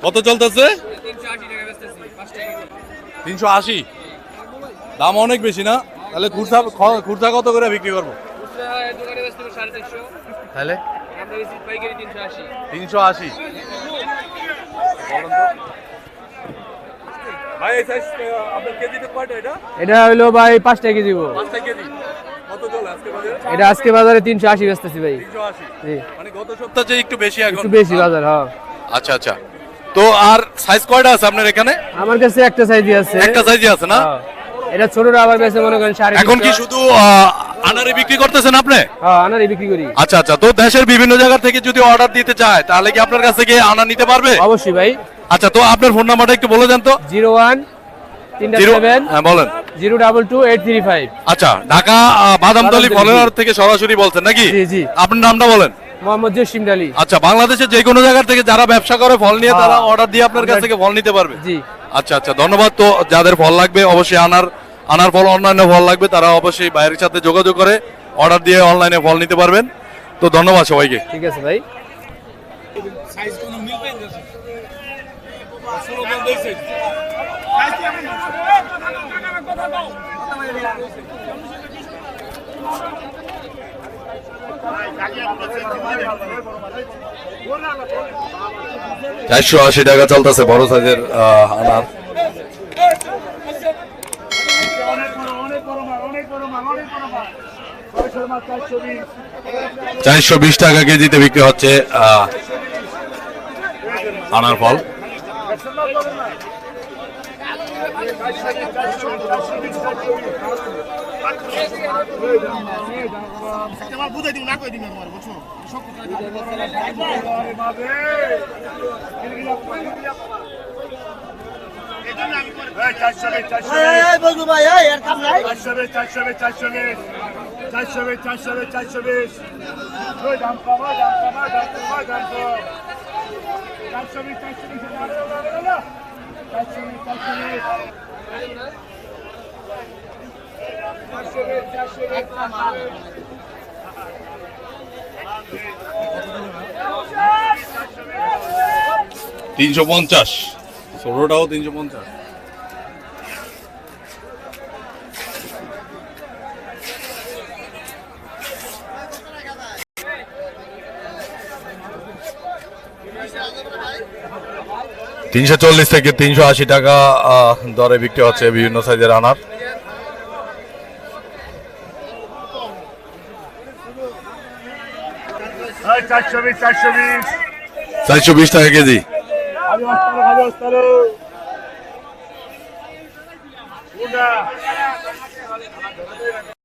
কত চলতেছে? 380। দাম অনেক বেশি না? তাহলে খুচরা কত করে বিক্রি করবো? তাহলে 380। ভাই এই সাইজ আপনার কেজিতে কয়টা এটা? এটা হলো ভাই 5 কেজি। 5 কেজি। কত চলে আজকে বাজারে? এটা আজকে বাজারে 380 বেচতেছি ভাই। 380। জি। মানে গত সপ্তাহে চেয়ে একটু বেশি এখন। একটু বেশি বাজার, হ্যাঁ। আচ্ছা আচ্ছা। তো আর সাইজ কয়টা আছে আপনার এখানে? আমার কাছে একটা সাইজই আছে। একটা সাইজই আছে না? এটা ছোটটা আবার বেচে মনে করেন 3.5। এখন কি শুধু আনারে বিক্রি করতেছেন আপনি? হ্যাঁ, আনারই বিক্রি করি। আচ্ছা আচ্ছা। তো দেশের বিভিন্ন জায়গা থেকে যদি অর্ডার দিতে চায় তাহলে কি আপনার কাছ থেকে আনা নিতে পারবে? অবশ্যই ভাই। আচ্ছা, তো আপনার ফোন নাম্বারটা একটু বলে দেন তো। 01 37 হ্যাঁ বলেন। 022835। আচ্ছা, ঢাকা বাদামতলী ফলের থেকে সরাসরি বলছেন নাকি? জি জি। আপনার নামটা বলেন। মোহাম্মদ জসিম আলী। আচ্ছা, বাংলাদেশের যে কোনো জায়গা থেকে যারা ব্যবসা করে ফল নিয়ে তারা অর্ডার দিয়ে আপনার কাছ থেকে ফল নিতে পারবে? জি। আচ্ছা আচ্ছা, ধন্যবাদ। তো যাদের ফল লাগবে অবশ্যই আনার ফল, অন্যান্য ফল লাগবে তারা অবশ্যই বাইরের সাথে যোগাযোগ করে অর্ডার দিয়ে অনলাইনে ফল নিতে পারবেন। তো ধন্যবাদ সবাইকে। ঠিক আছে ভাই। টাকা চলতেছে বড় সাইজের আনার। 420 টাকা কেজিতে বিক্রি হচ্ছে আনার ফল। $350, ষোলোটাও 350। $340 থেকে $380 দরে বিক্রি হচ্ছে বিভিন্ন সাইজের আনার। 420 টাকা কেজি।